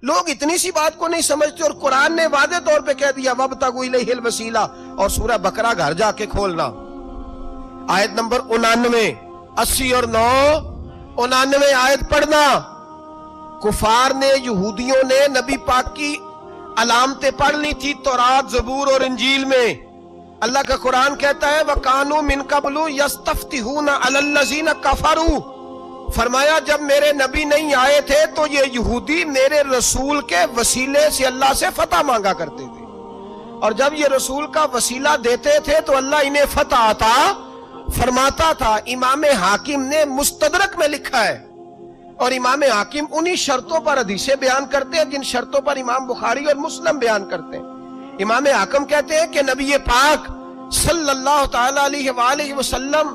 لوگ اتنی سی بات کو نہیں سمجھتے، اور قرآن نے واضح طور پہ کہہ دیا وَابْتَغُوا إِلَيْهِ الْوَسِيلَةَ، اور سورہ بقرہ گھر جا کے کھولنا، آیت نمبر 99، 80 اور 9، 99 آیت پڑھنا۔ کفار نے، یہودیوں نے نبی پاک کی علامتیں پڑھ لی تھی تورات، زبور اور انجیل میں۔ اللہ کا قرآن کہتا ہے وَكَانُوا مِن قَبْلُ يَسْتَفْتِحُونَ عَلَى الَّذِينَ كَفَرُوا، فرمایا جب میرے نبی نہیں آئے تھے تو یہ یہودی میرے رسول کے وسیلے سے اللہ سے فتح مانگا کرتے تھے، اور جب یہ رسول کا وسیلہ دیتے تھے تو اللہ انہیں فتح عطا فرماتا تھا۔ امام حاکم نے مستدرک میں لکھا ہے، اور امام حاکم انہی شرطوں پر حدیثیں بیان کرتے ہیں جن شرطوں پر امام بخاری اور مسلم بیان کرتے ہیں۔ امام حاکم کہتے ہیں کہ نبی پاک صلی اللہ تعالی علیہ وآلہ وسلم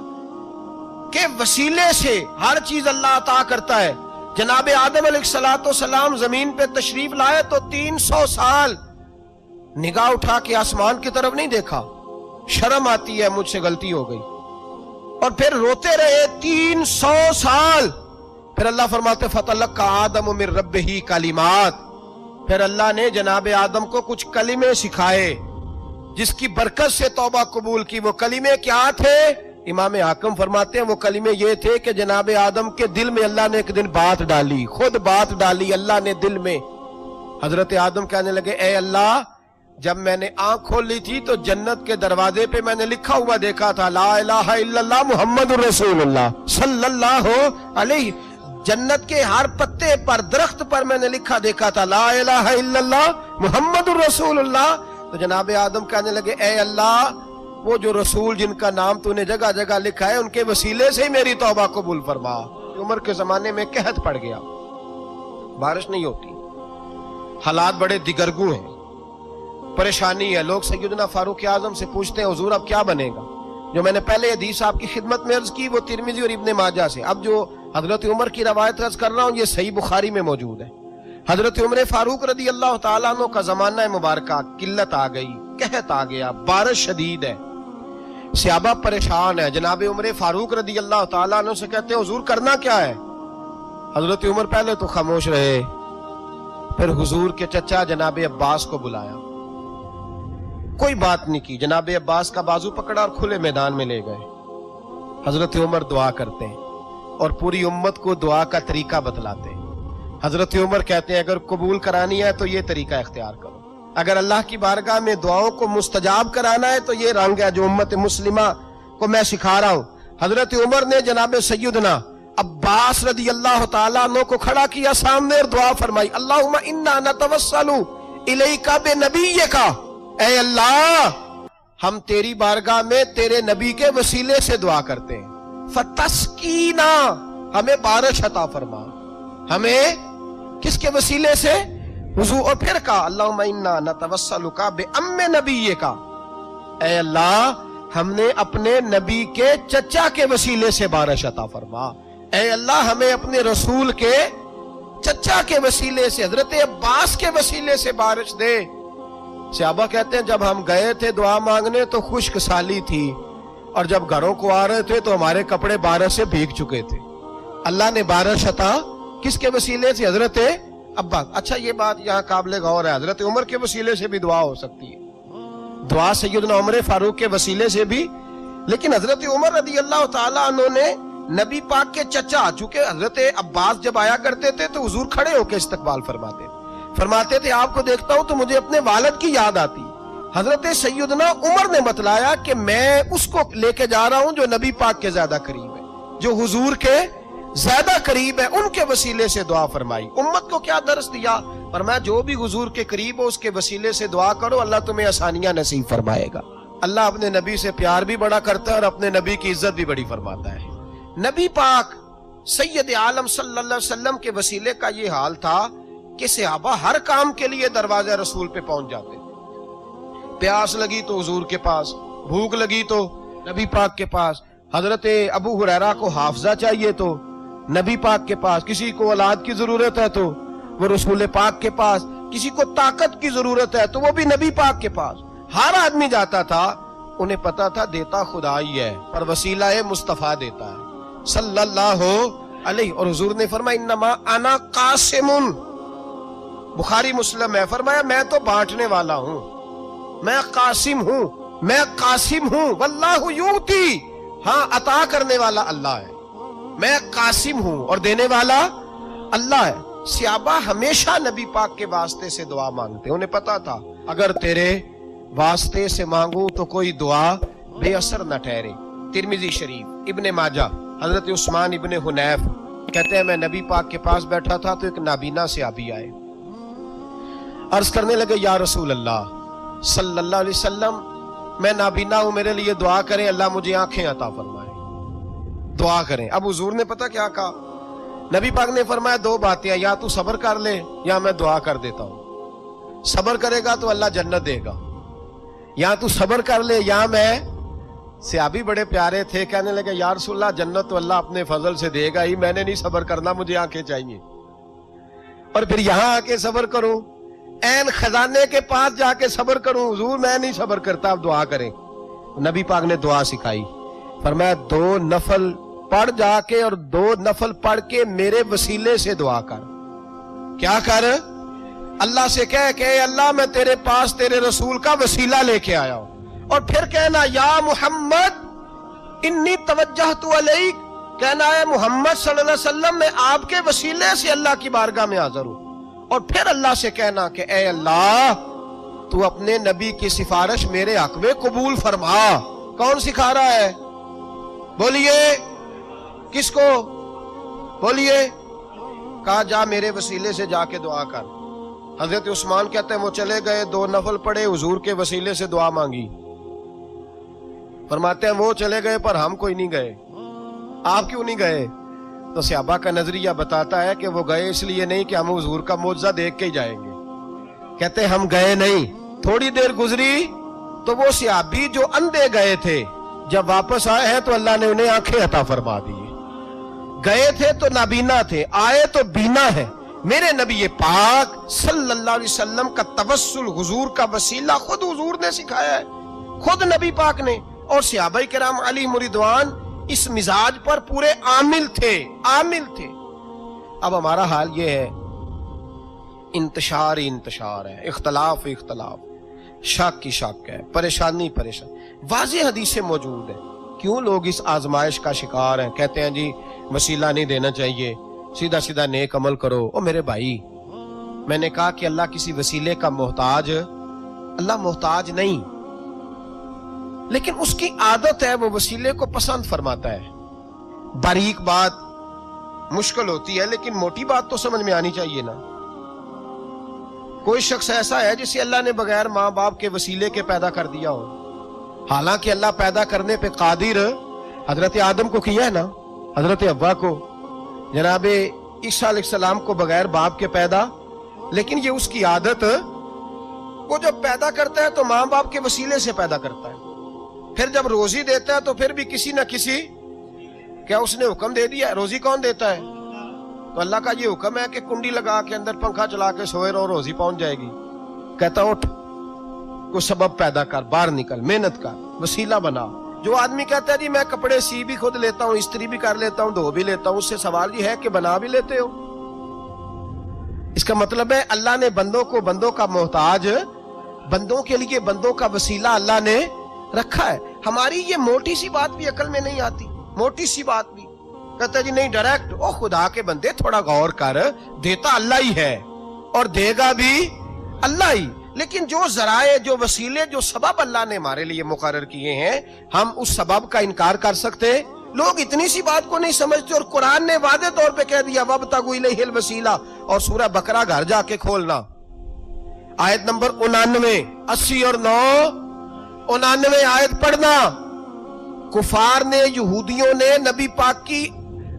کے وسیلے سے ہر چیز اللہ عطا کرتا ہے۔ جناب آدم علیہ السلام زمین پہ تشریف لائے تو 300 سال نگاہ اٹھا کے آسمان کی طرف نہیں دیکھا، شرم آتی ہے مجھ سے غلطی ہو گئی، اور پھر روتے رہے 300 سال۔ پھر اللہ فرماتے فَتَلَقَّى آدَمُ مِن رَبِّهِ کلمات، پھر اللہ نے جناب آدم کو کچھ کلمے سکھائے جس کی برکت سے توبہ قبول کی۔ وہ کلمے کیا تھے؟ امام حاکم فرماتے ہیں وہ کلمے یہ تھے کہ جناب آدم کے دل میں اللہ نے ایک دن بات ڈالی، خود بات ڈالی اللہ نے دل میں۔ حضرت آدم کہنے لگے اے اللہ، جب میں نے آنکھ کھول لی تھی تو جنت کے دروازے پہ میں نے لکھا ہوا دیکھا تھا لا الہ الا اللہ محمد الرسول اللہ صلی اللہ علیہ، جنت کے ہر پتے پر، درخت پر میں نے لکھا دیکھا تھا لا الہ الا اللہ محمد الرسول اللہ۔ تو جناب آدم کہنے لگے اے اللہ، وہ جو رسول جن کا نام تو نے جگہ جگہ لکھا ہے ان کے وسیلے سے ہی میری توبہ قبول فرما۔ عمر کے زمانے میں قحط پڑ گیا، بارش نہیں ہوتی، حالات بڑے دگرگوں ہیں، پریشانی ہے۔ لوگ سیدنا فاروق اعظم سے پوچھتے ہیں حضور اب کیا بنے گا؟ جو میں نے پہلے حدیث آپ کی خدمت میں عرض کی وہ ترمذی اور ابن ماجہ سے، ب جو حضرت عمر کی روایت عرض کر رہا ہوں یہ صحیح بخاری میں موجود ہے۔ حضرت عمر فاروق رضی اللہ تعالیٰ عنہ کا زمانہ مبارکہ، قلت آ گئی، قحط آ گیا، بارش شدید ہے، صحابہ پریشان ہے۔ جناب عمر فاروق رضی اللہ تعالیٰ عنہ سے کہتے ہیں حضور کرنا کیا ہے؟ حضرت عمر پہلے تو خاموش رہے، پھر حضور کے چچا جناب عباس کو بلایا، کوئی بات نہیں کی، جناب عباس کا بازو پکڑا اور کھلے میدان میں لے گئے۔ حضرت عمر دعا کرتے ہیں اور پوری امت کو دعا کا طریقہ بتلاتے ہیں۔ حضرت عمر کہتے ہیں اگر قبول کرانی ہے تو یہ طریقہ اختیار کرو، اگر اللہ کی بارگاہ میں دعاؤں کو مستجاب کرانا ہے تو یہ رنگ ہے جو امت مسلمہ کو میں سکھا رہا ہوں۔ حضرت عمر نے جناب سیدنا عباس رضی اللہ تعالیٰ عنہ کو کھڑا کیا سامنے اور دعا فرمائی اللہم انا نتوسل الیک بنبیک، اے اللہ ہم تیری بارگاہ میں تیرے نبی کے وسیلے سے دعا کرتے ہیں، فتسقینا، ہمیں بارش عطا فرما، ہمیں کس کے وسیلے سے؟ حضور، اور پھر کہا اللہم انا نتوسلک بام نبیک، اے اللہ ہم نے اپنے نبی کے چچا کے وسیلے سے بارش عطا فرما، اے اللہ ہمیں اپنے رسول کے چچا کے وسیلے سے، حضرت عباس کے وسیلے سے بارش دے۔ صحابہ کہتے ہیں جب ہم گئے تھے دعا مانگنے تو خشک سالی تھی، اور جب گھروں کو آ رہے تھے تو ہمارے کپڑے بارش سے بھیگ چکے تھے۔ اللہ نے بارش عطا کس کے وسیلے سے؟ حضرت عباس۔ اچھا یہ بات یہاں قابل غور ہے، حضرت عمر کے وسیلے سے بھی دعا ہو سکتی ہے، دعا سیدنا عمر فاروق کے وسیلے سے بھی، لیکن حضرت عمر رضی اللہ تعالیٰ عنہ نے نبی پاک کے چچا، چونکہ حضرت عباس جب آیا کرتے تھے تو حضور کھڑے ہو کے استقبال فرماتے تھے آپ کو دیکھتا ہوں تو مجھے اپنے والد کی یاد آتی۔ حضرت سیدنا عمر نے بتلایا کہ میں اس کو لے کے جا رہا ہوں جو نبی پاک کے زیادہ قریب ہے، جو حضور کے زیادہ قریب ہے، ان کے وسیلے سے دعا فرمائی۔ امت کو کیا درس دیا؟ فرمایا جو بھی حضور کے قریب ہو اس کے وسیلے سے دعا کرو، اللہ تمہیں آسانیاں نصیب فرمائے گا۔ اللہ اپنے نبی سے پیار بھی بڑا کرتا ہے اور اپنے نبی کی عزت بھی بڑی فرماتا ہے۔ نبی پاک سید عالم صلی اللہ علیہ وسلم کے وسیلے کا یہ حال تھا کہ صحابہ ہر کام کے لیے دروازہ رسول پہ پہنچ جاتے تھے، پیاس لگی تو حضور کے پاس، بھوک لگی تو نبی پاک کے پاس، حضرت ابو ہریرہ کو حافظہ چاہیے تو نبی پاک کے پاس، کسی کو اولاد کی ضرورت ہے تو وہ رسول پاک کے پاس، کسی کو طاقت کی ضرورت ہے تو وہ بھی نبی پاک کے پاس۔ ہر آدمی جاتا تھا، انہیں پتا تھا دیتا خدا ہی ہے پر وسیلہ مصطفیٰ دیتا ہے صلی اللہ علیہ۔ اور حضور نے فرمایا انما انا قاسم، بخاری مسلم ہے. فرمایا میں تو بانٹنے والا ہوں, میں قاسم ہوں, میں قاسم ہوں. واللہ یؤتی, ہاں عطا کرنے والا اللہ ہے. میں قاسم ہوں اور دینے والا اللہ ہے. صحابہ ہمیشہ نبی پاک کے واسطے سے دعا مانگتے. انہیں پتا تھا اگر تیرے واسطے سے مانگوں تو کوئی دعا بے اثر نہ ٹھہرے. ترمذی شریف, ابن ماجہ, حضرت عثمان ابن حنیف کہتے ہیں میں نبی پاک کے پاس بیٹھا تھا تو ایک نابینا صحابی آئے. عرض کرنے لگے یا رسول اللہ صلی اللہ علیہ وسلم, میں نابینا ہوں, میرے لیے دعا کریں, اللہ مجھے آنکھیں عطا فرمائے, دعا کریں. اب حضور نے پتا کیا کہا؟ نبی پاک نے فرمایا دو باتیں, یا تو صبر کر لے یا میں دعا کر دیتا ہوں. صبر کرے گا تو اللہ جنت دے گا, یا تو صبر کر لے یا میں. صحابی بڑے پیارے تھے, کہنے لگے یا رسول اللہ جنت تو اللہ اپنے فضل سے دے گا ہی, میں نے نہیں صبر کرنا, مجھے آنکھیں چاہیے. اور پھر یہاں آ کے صبر کروں, این خزانے کے پاس جا کے صبر کروں؟ حضور میں نہیں صبر کرتا, اب دعا کریں. نبی پاک نے دعا سکھائی. فرمایا 2 نفل پڑھ جا کے اور 2 نفل پڑھ کے میرے وسیلے سے دعا کر. کیا کر؟ اللہ سے کہہ کہ اے اللہ میں تیرے پاس تیرے رسول کا وسیلہ لے کے آیا ہوں. اور پھر کہنا یا محمد انی توجہت الیک, کہنا ہے محمد صلی اللہ علیہ وسلم میں آپ کے وسیلے سے اللہ کی بارگاہ میں حاضر ہوں. اور پھر اللہ سے کہنا کہ اے اللہ تو اپنے نبی کی سفارش میرے حق میں قبول فرما. کون سکھا رہا ہے؟ بولیے کس کو؟ بولیے. کہا جا میرے وسیلے سے جا کے دعا کر. حضرت عثمان کہتے ہیں وہ چلے گئے, 2 نفل پڑھے, حضور کے وسیلے سے دعا مانگی. فرماتے ہیں وہ چلے گئے پر ہم کوئی نہیں گئے. آپ کیوں نہیں گئے؟ تو صحابہ کا نظریہ بتاتا ہے کہ وہ گئے اس لیے نہیں کہ ہم حضور کا معجزہ دیکھ کے ہی جائیں گے. کہتے ہم گئے نہیں. تھوڑی دیر گزری تو وہ صحابی جو اندھے گئے تھے جب واپس آئے ہیں تو اللہ نے انہیں آنکھیں عطا فرما دی. گئے تھے تو نابینا تھے, آئے تو بینا ہے. میرے نبی پاک صلی اللہ علیہ وسلم کا توسل, حضور کا وسیلہ خود حضور نے سکھایا ہے, خود نبی پاک نے. اور صحابہ کرام علیہم رضوان اس مزاج پر پورے عامل تھے, عامل تھے. اب ہمارا حال یہ ہے, انتشار ہی انتشار ہے, اختلاف ہی اختلاف, شک کی شک ہے, پریشانی پریشان. واضح حدیثیں موجود ہیں. کیوں لوگ اس آزمائش کا شکار ہیں؟ کہتے ہیں جی وسیلہ نہیں دینا چاہیے, سیدھا سیدھا نیک عمل کرو. او میرے بھائی, میں نے کہا کہ اللہ کسی وسیلے کا محتاج, اللہ محتاج نہیں, لیکن اس کی عادت ہے وہ وسیلے کو پسند فرماتا ہے. باریک بات مشکل ہوتی ہے لیکن موٹی بات تو سمجھ میں آنی چاہیے نا. کوئی شخص ایسا ہے جسے اللہ نے بغیر ماں باپ کے وسیلے کے پیدا کر دیا ہو, حالانکہ اللہ پیدا کرنے پہ قادر حضرت آدم کو کیا ہے نا, حضرت حوا کو, جناب عیسیٰ علیہ السلام کو بغیر باپ کے پیدا. لیکن یہ اس کی عادت, وہ جب پیدا کرتا ہے تو ماں باپ کے وسیلے سے پیدا کرتا ہے. پھر جب روزی دیتا ہے تو پھر بھی کسی نہ کسی, کیا اس نے حکم دے دیا؟ روزی کون دیتا ہے؟ تو اللہ کا یہ حکم ہے کہ کنڈی لگا کے اندر پنکھا چلا کے سوئے رہو, روزی پہنچ جائے گی. کہتا اٹھ, کوئی سبب پیدا کر, باہر نکل, محنت کر, وسیلہ بنا. جو آدمی کہتا ہے جی میں کپڑے سی بھی خود لیتا ہوں, استری بھی کر لیتا ہوں, دھو بھی لیتا ہوں, اس سے سوال یہ ہے کہ بنا بھی لیتے ہو. اس کا مطلب ہے اللہ نے بندوں کو بندوں کا محتاج, بندوں کے لیے بندوں کا وسیلہ اللہ نے رکھا ہے. ہماری یہ موٹی سی بات بھی عقل میں نہیں آتی, موٹی سی بات بھی. کہتا جی نہیں ڈائریکٹ, او خدا کے بندے تھوڑا غور کر, دیتا اللہ ہی ہے اور دے گا بھی اللہ ہی. لیکن جو ذرائع, جو وسیلے, جو سبب اللہ نے ہمارے لیے مقرر کیے ہیں, ہم اس سبب کا انکار کر سکتے؟ لوگ اتنی سی بات کو نہیں سمجھتے. اور قرآن نے واضح طور پہ کہہ دیا وَابْتَغُوا إِلَيْهِ الْوَسِيلَةَ. اور سورہ بقرہ گھر جا کے کھولنا, آیت نمبر 99, 80 اور 99 آیت پڑھنا. کفار نے, یہودیوں نے نبی پاک کی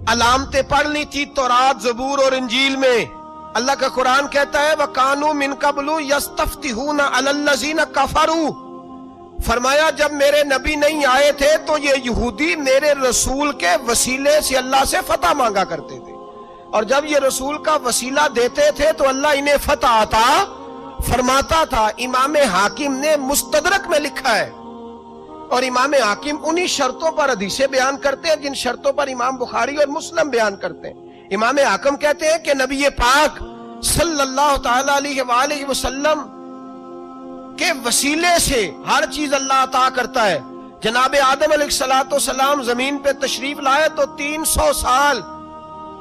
علامتیں پڑھ لی تھی تورات, زبور اور انجیل میں. اللہ کا قرآن کہتا ہے وَكَانُوا مِن قَبْلُ يَسْتَفْتِحُونَ عَلَى الَّذِينَ كَفَرُوا. فرمایا جب میرے نبی نہیں آئے تھے تو یہ یہودی میرے رسول کے وسیلے سے اللہ سے فتح مانگا کرتے تھے, اور جب یہ رسول کا وسیلہ دیتے تھے تو اللہ انہیں فتح عطا فرماتا تھا. امام حاکم نے مستدرک میں لکھا ہے, اور امام حاکم انہی شرطوں پر حدیثیں بیان کرتے ہیں جن شرطوں پر امام بخاری اور مسلم بیان کرتے ہیں. امام حاکم کہتے ہیں کہ نبی پاک صلی اللہ تعالی علیہ وآلہ وسلم کے وسیلے سے ہر چیز اللہ عطا کرتا ہے. جناب آدم علیہ السلام زمین پہ تشریف لائے تو 300 سال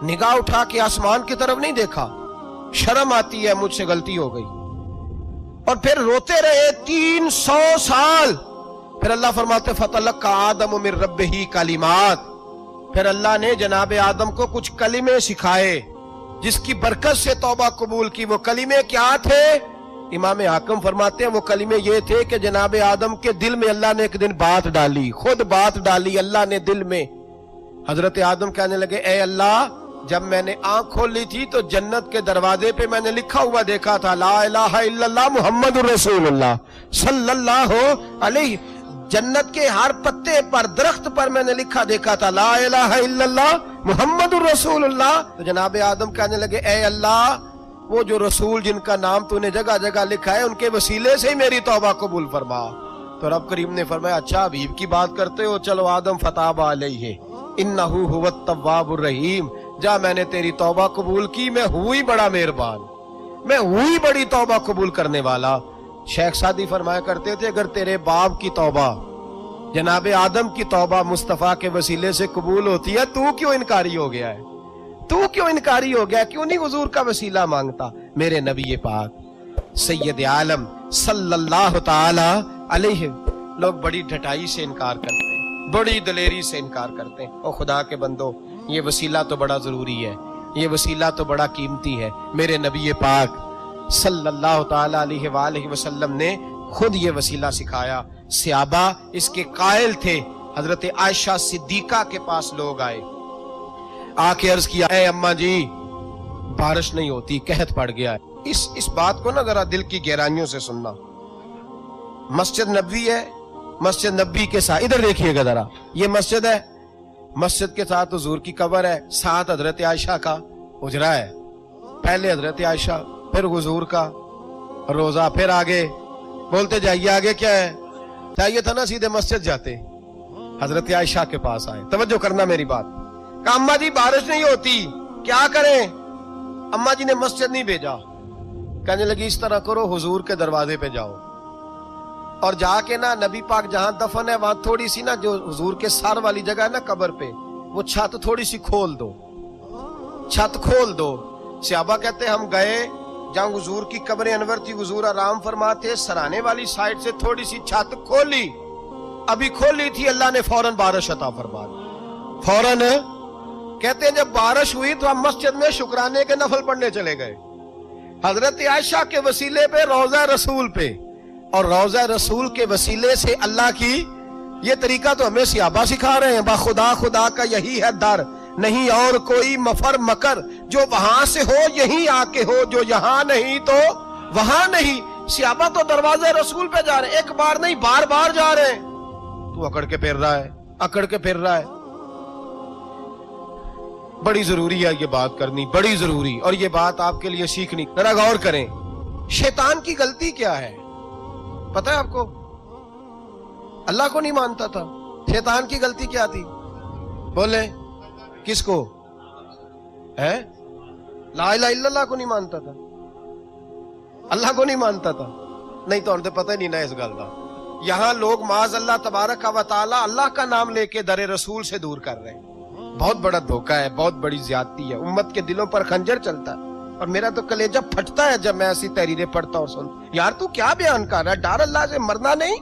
نگاہ اٹھا کے آسمان کی طرف نہیں دیکھا. شرم آتی ہے مجھ سے غلطی ہو گئی. اور پھر روتے رہے 300 سال. پھر اللہ فرماتے فَتَلَقَّى آدَمُ مِن رَبِّهِ کلمات. پھر اللہ نے جناب آدم کو کچھ کلمے سکھائے جس کی برکت سے توبہ قبول کی. وہ کلمے کیا تھے؟ امام حاکم فرماتے ہیں وہ کلمے یہ تھے کہ جناب آدم کے دل میں اللہ نے ایک دن بات ڈالی، خود بات ڈالی اللہ نے دل میں. حضرت آدم کہنے لگے اے اللہ، جب میں نے آنکھ کھول لی تھی تو جنت کے دروازے پہ میں نے لکھا ہوا دیکھا تھا لا الہ الا اللہ محمد الرسول اللہ صلی اللہ علیہ. جنت کے ہر پتے پر، درخت پر میں نے لکھا دیکھا تھا لا الہ الا اللہ محمد الرسول اللہ. تو جناب آدم کہنے لگے اے اللہ، وہ جو رسول جن کا نام تو نے جگہ جگہ لکھا ہے ان کے وسیلے سے ہی میری توبہ قبول فرما. تو رب کریم نے فرمایا اچھا حبیب کی بات کرتے ہو، چلو آدم فتاب علیہ انہ هو التواب الرحیم. جا میں نے تیری توبہ قبول کی، میں ہوئی بڑا مہربان، میں ہوئی بڑی توبہ قبول کرنے والا. شیخ سعدی فرمایا کرتے تھے اگر تیرے باپ کی توبہ، جناب آدم کی توبہ مصطفیٰ کے وسیلے سے قبول ہوتی ہے، تو کیوں انکاری ہو گیا ہے؟ تو کیوں انکاری ہو گیا؟ کیوں نہیں حضور کا وسیلہ مانگتا؟ میرے نبی پاک سید عالم صلی اللہ تعالی علیہ. لوگ بڑی ڈھٹائی سے انکار کرتے ہیں، بڑی دلیری سے انکار کرتے ہیں. او خدا کے بندو، یہ وسیلہ تو بڑا ضروری ہے، یہ وسیلہ تو بڑا قیمتی ہے. میرے نبی پاک صلی اللہ تعالی علیہ وآلہ وسلم نے خود یہ وسیلہ سکھایا. صحابہ اس کے قائل تھے. حضرت عائشہ صدیقہ کے پاس لوگ آئے، آ کے عرض کیا اے اماں جی بارش نہیں ہوتی، قحط پڑ گیا ہے. اس بات کو نا ذرا دل کی گہرائیوں سے سننا. مسجد نبوی ہے، مسجد نبوی کے ساتھ ادھر دیکھیے گا ذرا، یہ مسجد ہے، مسجد کے ساتھ حضور کی قبر ہے، ساتھ حضرت عائشہ کا حجرہ ہے. پہلے حضرت عائشہ، پھر حضور کا روزہ، پھر آگے بولتے جائیے آگے کیا ہے. چاہیے تھا نا سیدھے مسجد جاتے. حضرت عائشہ کے پاس آئے، توجہ کرنا میری بات. کہ اماں جی بارش نہیں ہوتی، کیا کریں؟ اماں جی نے مسجد نہیں بھیجا، کہنے لگی اس طرح کرو حضور کے دروازے پہ جاؤ اور جا کے نا نبی پاک جہاں دفن ہے وہاں تھوڑی سی نا جو حضور کے سر والی جگہ ہے نا قبر پہ، وہ چھت تھوڑی سی کھول دو، چھت کھول دو. صحابہ کہتے ہم گئے جہاں حضور کی قبر انور تھی، حضور آرام فرماتے، سرانے والی سائڈ سے تھوڑی سی چھت کھولی، ابھی کھولی تھی اللہ نے فوراً بارش عطا فرما دی. فوراً کہتے ہیں جب بارش ہوئی تو ہم مسجد میں شکرانے کے نفل پڑھنے چلے گئے حضرت عائشہ کے وسیلے پہ، روضہ رسول پہ. اور روضہ رسول کے وسیلے سے اللہ کی یہ طریقہ تو ہمیں صحابہ سکھا رہے ہیں. با خدا خدا کا یہی ہے در، نہیں اور کوئی مفر مکر، جو وہاں سے ہو یہیں آ کے ہو، جو یہاں نہیں تو وہاں نہیں. صحابہ تو دروازے رسول پہ جا رہے ہیں، ایک بار نہیں بار بار جا رہے ہیں. تو اکڑ کے پھر رہا ہے، اکڑ کے پھر رہا ہے. بڑی ضروری ہے یہ بات کرنی، بڑی ضروری. اور یہ بات آپ کے لیے سیکھنی، ذرا غور کریں. شیطان کی غلطی کیا ہے پتہ ہے آپ کو؟ اللہ کو نہیں مانتا تھا. شیطان کی غلطی کیا تھی؟ بولے کس کو؟ ہے لا الہ الا اللہ کو نہیں مانتا تھا، اللہ کو نہیں مانتا تھا. نہیں تو انہیں پتہ ہی نہیں نا اس گل کا. یہاں لوگ معاذ اللہ تبارک و تعالی اللہ کا نام لے کے در رسول سے دور کر رہے ہیں. بہت بڑا دھوکہ ہے، بہت بڑی زیادتی ہے. امت کے دلوں پر خنجر چلتا ہے. اور میرا تو کلیجہ پھٹتا ہے جب میں ایسی تحریریں پڑھتا اور سن. یار تو کیا بیان کر رہا ہے؟ ڈر اللہ سے مرنا نہیں،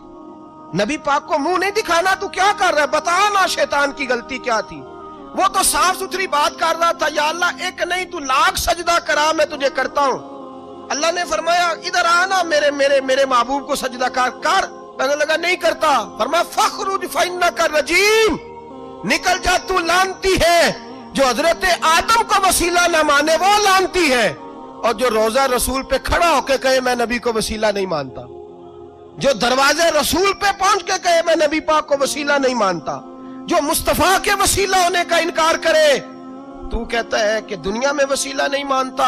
نبی پاک کو منہ نہیں دکھانا، تو کیا کر رہا ہے؟ بتا نا شیطان کی غلطی کیا تھی. وہ تو صاف ستھری بات کر رہا تھا، یا اللہ ایک نہیں تو لاکھ سجدہ کرا میں تجھے کرتا ہوں. اللہ نے فرمایا ادھر آنا، میرے میرے میرے محبوب کو سجدہ کر. کہنے لگا نہیں کرتا. فرمایا فخرج فإنک رجیم، نکل جا تو لانتی ہے. جو حضرت آدم کو وسیلہ نہ مانے وہ لانتی ہے، اور جو روضہ رسول پہ کھڑا ہو کے کہے میں نبی کو وسیلہ نہیں مانتا، جو دروازے رسول پہ پہنچ کے کہے میں نبی پاک کو وسیلہ نہیں مانتا، جو مصطفیٰ کے وسیلہ ہونے کا انکار کرے. تو کہتا ہے کہ دنیا میں وسیلہ نہیں مانتا.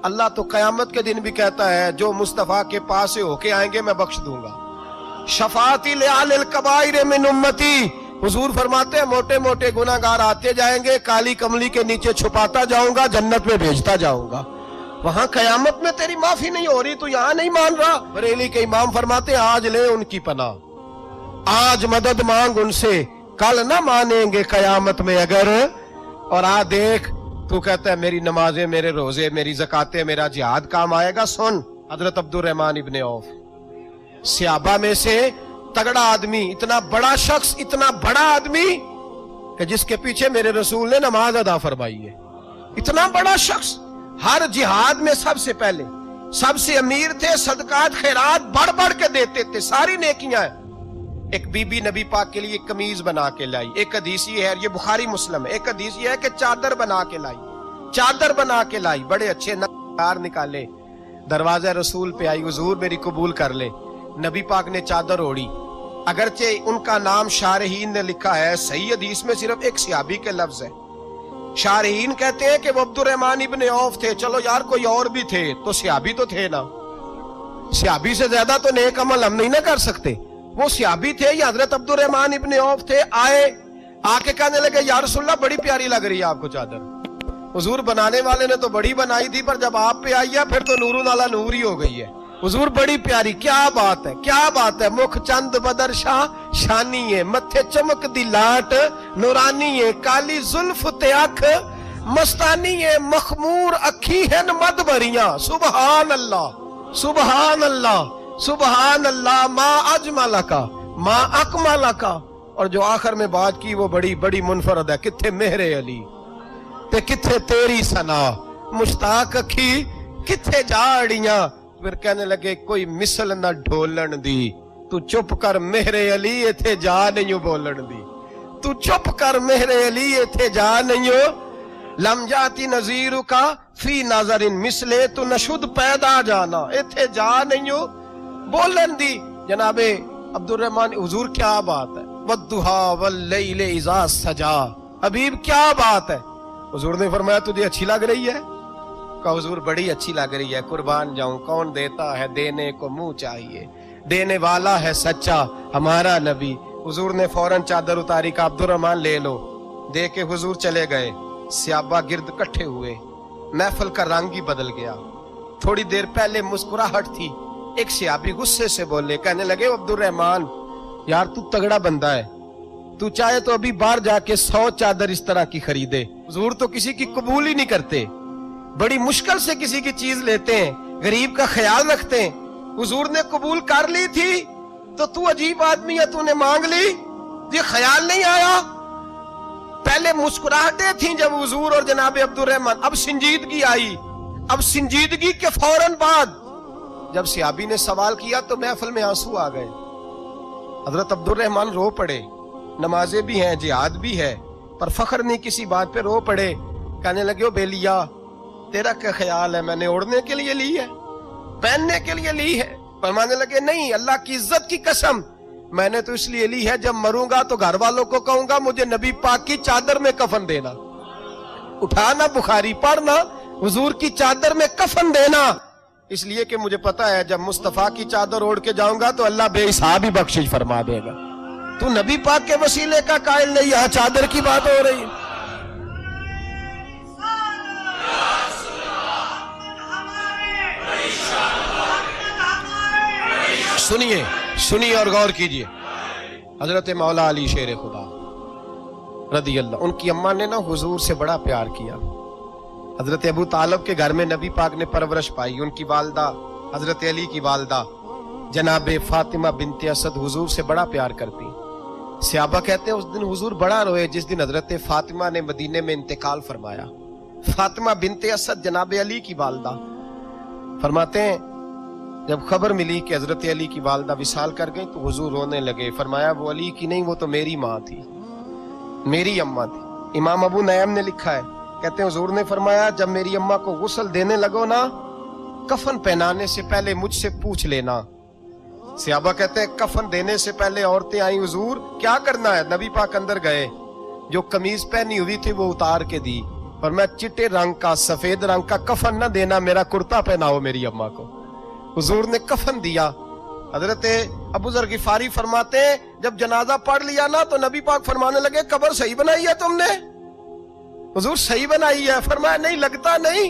اللہ تو قیامت کے دن بھی کہتا ہے جو مصطفیٰ کے پاس سے ہو کے آئیں گے میں بخش دوں گا. شفاعتی لأہل الکبائر من امتی، حضور فرماتے ہیں موٹے موٹے گناہگار آتے جائیں گے، کالی کملی کے نیچے چھپاتا جاؤں گا، جنت میں بھیجتا جاؤں گا. وہاں قیامت میں تیری معافی نہیں ہو رہی، تو یہاں نہیں مان رہا؟ بریلی کے امام فرماتے ہیں آج لے ان کی پناہ، آج مدد مانگ ان سے، کل نہ مانیں گے قیامت میں اگر۔ اور دیکھ تو کہتا ہے میری نمازیں، میرے روزے، میری زکاتیں، میرا جہاد کام آئے گا۔ سن، حضرت عبد الرحمن ابن عوف صحابہ میں سے تگڑا آدمی، اتنا بڑا شخص، اتنا بڑا آدمی کہ جس کے پیچھے میرے رسول نے نماز ادا فرمائی ہے، اتنا بڑا شخص، ہر جہاد میں سب سے پہلے، سب سے امیر تھے، صدقات خیرات بڑھ بڑھ کے دیتے تھے، ساری نیکیاں ہیں۔ ایک بی بی نبی پاک کے لیے قمیض بنا کے لائی، ایک حدیث یہ ہے، یہ بخاری مسلم ہے، ایک حدیث یہ ہے کہ چادر بنا کے لائی، چادر بنا کے لائی، بڑے اچھے نقار نکالے، دروازہ رسول پہ آئی، حضور میری قبول کر لے۔ نبی پاک نے چادر اوڑی، اگرچہ ان کا نام شارحین نے لکھا ہے، صحیح حدیث میں صرف ایک صحابی کے لفظ ہے۔ شارحین کہتے ہیں کہ وہ عبد الرحمن ابن عوف تھے، چلو یار کوئی اور بھی تھے تو صحابی تو تھے نا، صحابی سے زیادہ تو نیک عمل ہم نہیں نہ کر سکتے، وہ صحابی تھے یا حضرت عبد الرحمن ابن عوف تھے۔ آئے، آ کے کہنے لگے یا رسول اللہ بڑی پیاری لگ رہی ہے آپ کو چادر۔ حضور بنانے والے نے تو بڑی بنائی تھی، پر جب آپ پہ آئی ہے پھر تو نورون علی نور ہی ہو گئی ہے۔ حضور بڑی پیاری، کیا بات ہے، کیا بات ہے، مکھ چند بدر شاہ شانی ہے، متھے چمک دی لاٹ نورانی ہے، کالی زلف تے اکھ مستانی ہے، مخمور اکھی ہن مد بھریاں۔ سبحان اللہ، سبحان اللہ، سبحان اللہ، ما اجمل کا، ما اکمل کا۔ اور جو آخر میں بات کی وہ بڑی بڑی منفرد ہے، کتھے مہر علی تے کتھے تیری ثنا، مشتاق اکھی کتھے جاڑیاں۔ پھر کہنے لگے کوئی مثل نہ ڈھولن دی، تو چپ کر مہر علی ایتھے جا نہیں بولن دی، تو چپ کر مہر علی ایتھے جا نہیں، لم جاتی نظیر کا فی نظر مثلے، تو نشد پیدا جانا ایتھے جا نہیں بولن دی۔ جناب عبد الرحمن، حضور کیا بات ہے، والضحا واللیل اذا سجا، حبیب کیا بات ہے۔ حضور نے فرمایا تجھے اچھی لگ رہی ہے؟ کہا حضور بڑی اچھی لگ رہی ہے، قربان جاؤں، کون دیتا ہے دینے کو منہ چاہیے، دینے والا ہے سچا ہمارا نبی۔ حضور نے فوراً چادر اتاری، کہا عبد الرحمن لے لو، دے کے حضور چلے گئے۔ صحابہ گرد کٹھے ہوئے، محفل کا رنگ ہی بدل گیا۔ تھوڑی دیر پہلے مسکراہٹ تھی، ایک صحابی غصے سے بولے، کہنے لگے عبد الرحمن یار تو تگڑا بندہ ہے، تو چاہے تو ابھی باہر جا کے 100 چادر اس طرح کی خریدے، حضور تو کسی کی قبول ہی نہیں کرتے، بڑی مشکل سے کسی کی چیز لیتے ہیں، غریب کا خیال رکھتے ہیں۔ حضور نے قبول کر لی تھی تو عجیب آدمی ہے، تو نے مانگ لی، یہ خیال نہیں آیا؟ پہلے مسکراہٹیں تھیں جب حضور اور جناب عبد الرحمن، اب سنجیدگی آئی۔ اب سنجیدگی کے فوراً بعد جب صحابی نے سوال کیا تو محفل میں آنسو آ گئے۔ حضرت عبد الرحمن رو پڑے، نمازیں بھی ہیں، جہاد بھی ہے، پر فخر نہیں کسی بات پہ، رو پڑے، کہنے لگے او بیلیا تیرا کیا خیال ہے، میں نے اوڑھنے کے لیے لی ہے، پہننے کے لیے لی ہے؟ فرمانے لگے نہیں، اللہ کی عزت کی قسم، میں نے تو اس لیے لی ہے جب مروں گا تو گھر والوں کو کہوں گا مجھے نبی پاک کی چادر میں کفن دینا، اٹھانا بخاری پڑھنا، حضور کی چادر میں کفن دینا، اس لیے کہ مجھے پتا ہے جب مصطفیٰ کی چادر اوڑھ کے جاؤں گا تو اللہ بے حساب ہی بخشش فرما دے گا۔ تو نبی پاک کے وسیلے کا قائل نہیں، یہاں چادر کی بات ہو رہی۔ سنیے سنیے اور غور کیجئے، حضرت مولا علی شیر خدا رضی اللہ، ان کی اماں نے نا حضور سے بڑا پیار کیا۔ حضرت ابو طالب کے گھر میں نبی پاک نے پرورش پائی، ان کی والدہ حضرت علی کی والدہ جناب فاطمہ بنت اسد حضور سے بڑا پیار کرتی۔ صحابہ کہتے ہیں اس دن حضور بڑا روئے جس دن حضرت فاطمہ نے مدینے میں انتقال فرمایا۔ فاطمہ بنت اسد جناب علی کی والدہ فرماتے ہیں جب خبر ملی کہ حضرت علی کی والدہ وصال کر گئی تو حضور رونے لگے، فرمایا وہ علی کی نہیں، وہ تو میری ماں تھی، میری اماں تھی۔ امام ابو نعیم نے لکھا ہے، کہتے ہیں حضور نے فرمایا جب میری اماں کو غسل دینے لگو نا، کفن پہنانے سے پہلے مجھ سے پوچھ لینا۔ صحابہ کہتے ہیں کفن دینے سے پہلے عورتیں آئیں، حضور کیا کرنا ہے؟ نبی پاک اندر گئے، جو قمیض پہنی ہوئی تھی وہ اتار کے دی، پر میں چٹے رنگ کا سفید رنگ کا کفن نہ دینا، میرا کرتا پہناؤ میری اماں کو۔ حضور نے کفن دیا۔ حضرت ابو ذر غفاری فرماتے ہیں جب جنازہ پڑھ لیا نا تو نبی پاک فرمانے لگے قبر صحیح بنائی ہے تم نے؟ حضور صحیح بنائی ہے؟ فرمایا نہیں، لگتا نہیں۔